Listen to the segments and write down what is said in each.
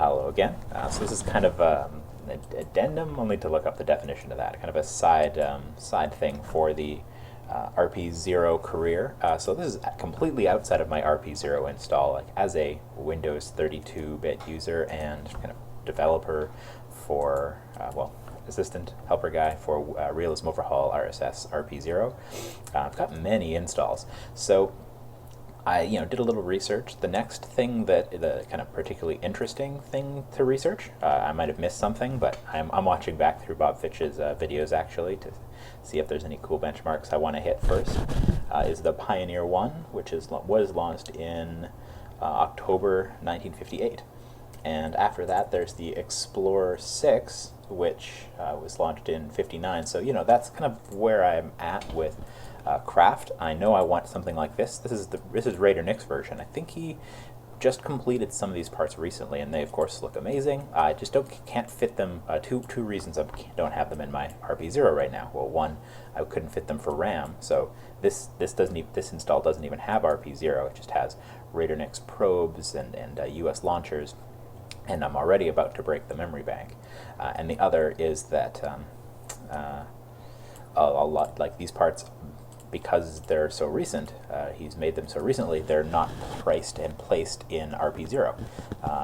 Hello again. So this is kind of an addendum. I'll need to look up the definition of that. Kind of a side thing for the RP-0 career. So this is completely outside of my RP-0 install. Like as a Windows 32-bit user and kind of developer for well, assistant helper guy for Realism Overhaul RSS RP-0. I've got many installs. So I did a little research. The next thing the kind of particularly interesting thing to research, I might have missed something, but I'm watching back through Bob Fitch's videos actually to see if there's any cool benchmarks I want to hit first, is the Pioneer 1, which was launched in October 1958. And after that, there's the Explorer 6, which was launched in '59. So that's kind of where I'm at with Craft. I know I want something like this. This is Raidernick's version. I think he just completed some of these parts recently, and they of course look amazing. I just can't fit them. Two reasons I don't have them in my RP-0 right now. Well, one, I couldn't fit them for RAM. So this install doesn't even have RP-0. It just has Raidernick's probes and US launchers. And I'm already about to break the memory bank. And the other is that a lot like these parts, because they're so recent, he's made them so recently, they're not priced and placed in RP-0.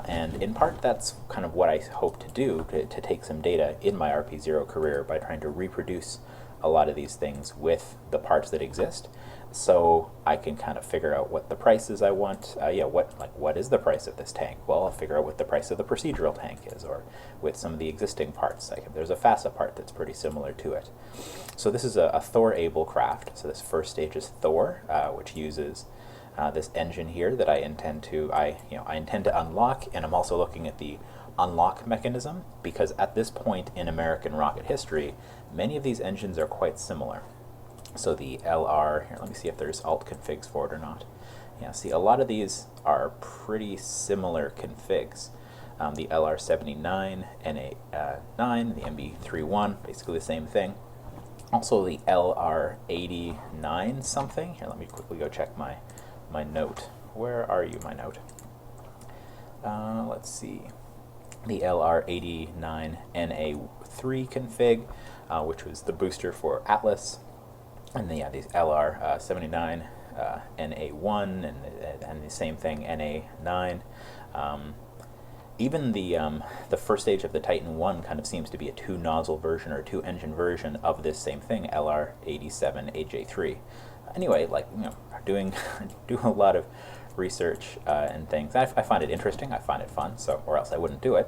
And in part, that's kind of what I hope to do, to take some data in my RP-0 career by trying to reproduce a lot of these things with the parts that exist, so I can kind of figure out what the prices I want. What is the price of this tank? Well, I'll figure out what the price of the procedural tank is, or with some of the existing parts. Like there's a FASA part that's pretty similar to it. So this is a Thor-Able craft. So this first stage is Thor, which uses this engine here that I intend to unlock, and I'm also looking at the unlock mechanism, because at this point in American rocket history, many of these engines are quite similar. So the LR, here, let me see if there's alt configs for it or not. Yeah, see, a lot of these are pretty similar configs. The LR79, NA9, the MB31, basically the same thing. Also the LR89 something. Here, let me quickly go check my note. Where are you, my note? Let's see. The LR89 NA3 config, which was the booster for Atlas. And then, these LR79 NA1 and the same thing NA9. Even the first stage of the Titan 1 kind of seems to be a two-nozzle version or two-engine version of this same thing, LR87 AJ3. Anyway, doing a lot of research and things. I find it interesting. I find it fun. So, or else I wouldn't do it.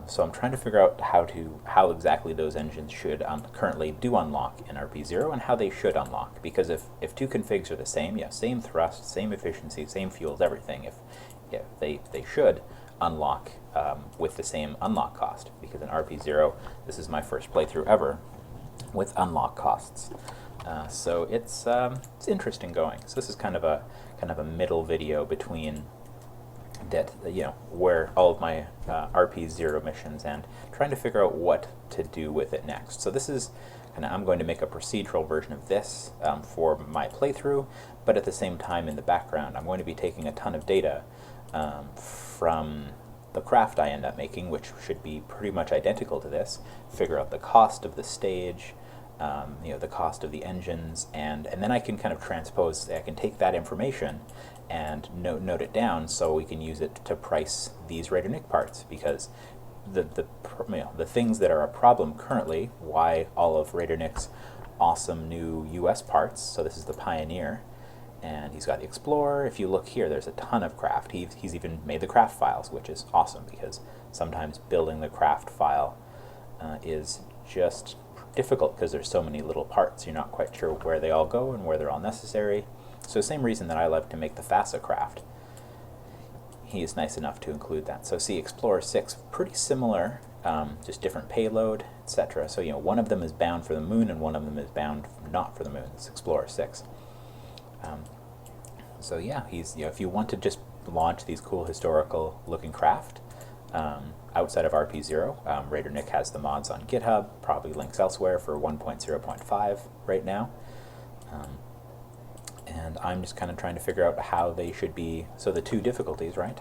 So I'm trying to figure out how exactly those engines should currently do unlock in RP-0 and how they should unlock. Because if two configs are the same, same thrust, same efficiency, same fuels, everything, they should unlock with the same unlock cost. Because in RP-0, this is my first playthrough ever with unlock costs. So it's interesting going. So this is kind of a middle video between that, where all of my RP-0 missions and trying to figure out what to do with it next. So this is I'm going to make a procedural version of this for my playthrough, but at the same time in the background I'm going to be taking a ton of data from the craft I end up making, which should be pretty much identical to this, figure out the cost of the stage, the cost of the engines, and then I can kind of transpose. I can take that information and note it down so we can use it to price these Raidernick parts, because the things that are a problem currently, why all of Raidernick's awesome new US parts. So this is the Pioneer, and he's got the Explorer. If you look here, there's a ton of craft. He's even made the craft files, which is awesome, because sometimes building the craft file is just difficult because there's so many little parts. You're not quite sure where they all go and where they're all necessary. So same reason that I like to make the FASA craft. He is nice enough to include that. So see, Explorer 6, pretty similar, just different payload, etc. So one of them is bound for the moon and one of them is bound not for the moon. It's Explorer 6. So yeah, he's if you want to just launch these cool historical looking craft outside of RP-0, Raidernick has the mods on GitHub, probably links elsewhere for 1.0.5 right now. And and I'm just kind of trying to figure out how they should be. So the two difficulties, right?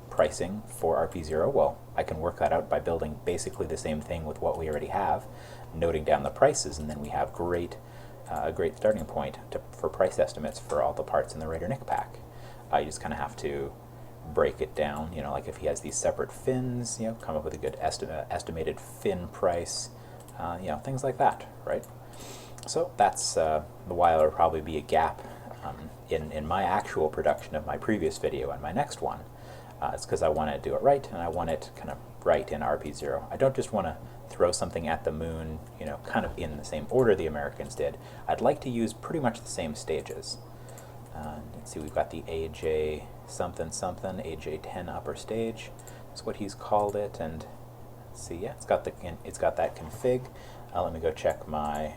Pricing for RP-0, well, I can work that out by building basically the same thing with what we already have, noting down the prices, and then we have a great starting point for price estimates for all the parts in the Raidernick pack. You just kind of have to break it down, like if he has these separate fins, come up with a good estimated fin price, things like that, right? So that's why there'll probably be a gap in my actual production of my previous video and my next one. It's because I want to do it right, and I want it kind of right in RP-0. I don't just want to throw something at the moon, kind of in the same order the Americans did. I'd like to use pretty much the same stages. Let's see, we've got the AJ something something, AJ10 upper stage. That's what he's called it, and let's see, yeah, it's got that config. Let me go check my.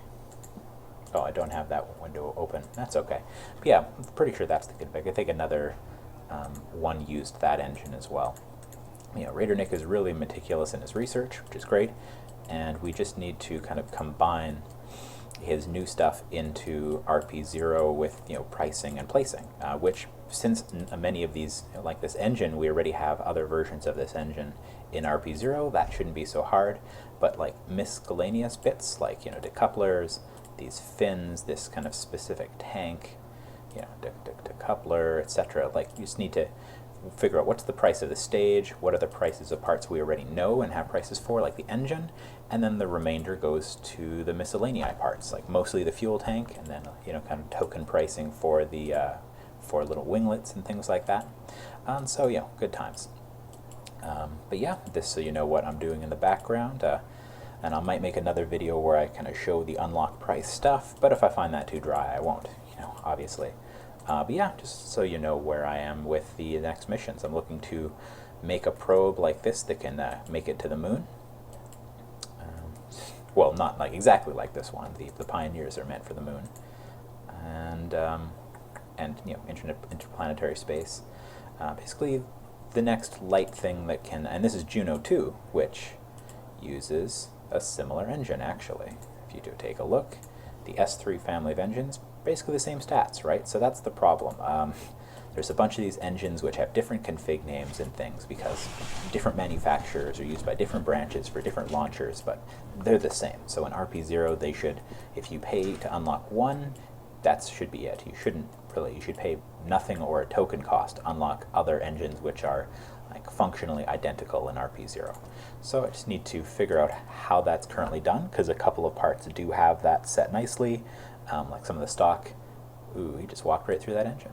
Oh, I don't have that window open. That's okay. But yeah, I'm pretty sure that's the config. I think another one used that engine as well. Raidernick is really meticulous in his research, which is great, and we just need to kind of combine his new stuff into RP-0 with pricing and placing, which since many of these, like this engine, we already have other versions of this engine in RP-0, that shouldn't be so hard, but like miscellaneous bits, like decouplers, these fins, this kind of specific tank, decoupler, etc. Like you just need to figure out what's the price of the stage, what are the prices of parts we already know and have prices for, like the engine, and then the remainder goes to the miscellaneous parts, like mostly the fuel tank, and then kind of token pricing for the for little winglets and things like that. So good times. But yeah, this so you know what I'm doing in the background. And I might make another video where I kind of show the unlock price stuff, but if I find that too dry, I won't, obviously. But yeah, just so you know where I am with the next missions. I'm looking to make a probe like this that can make it to the moon. Well, not like exactly like this one. The Pioneers are meant for the moon. And interplanetary space. Basically, the next light thing that can, and this is Juno II, which uses a similar engine, actually. If you do take a look, the S3 family of engines, basically the same stats, right? So that's the problem. There's a bunch of these engines which have different config names and things because different manufacturers are used by different branches for different launchers, but they're the same. So in RP-0, they should, if you pay to unlock one, that should be it. You should pay nothing or a token cost to unlock other engines which are like functionally identical in RP-0. So I just need to figure out how that's currently done, because a couple of parts do have that set nicely, like some of the stock. Ooh, he just walked right through that engine.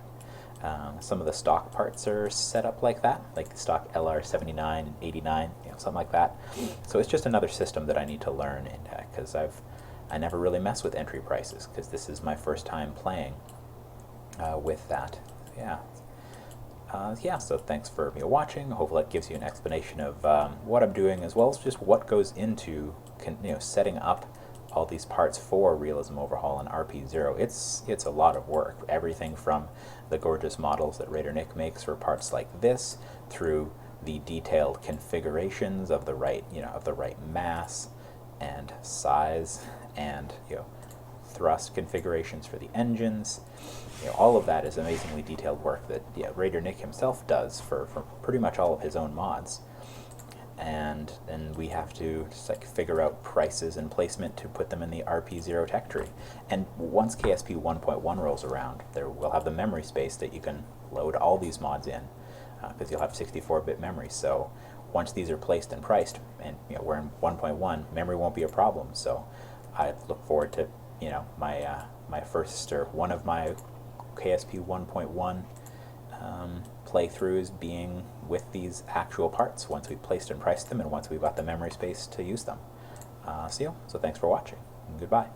Some of the stock parts are set up like that, like the stock LR79 and 89, something like that. So it's just another system that I need to learn, because I never really mess with entry prices, because this is my first time playing with that. Yeah, so thanks for watching. Hopefully that gives you an explanation of what I'm doing, as well as just what goes into setting up all these parts for Realism Overhaul and RP-0. It's a lot of work. Everything from the gorgeous models that Raidernick makes for parts like this, through the detailed configurations of the right mass and size, and thrust configurations for the engines. All of that is amazingly detailed work that Raidernick himself does for pretty much all of his own mods. And then we have to just figure out prices and placement to put them in the RP-0 tech tree. And once KSP 1.1 rolls around, we'll have the memory space that you can load all these mods in, because you'll have 64-bit memory. So once these are placed and priced, and we're in 1.1, memory won't be a problem. So I look forward to my first, or one of my KSP 1.1 playthroughs being with these actual parts once we've placed and priced them, and once we've got the memory space to use them. So thanks for watching, and goodbye.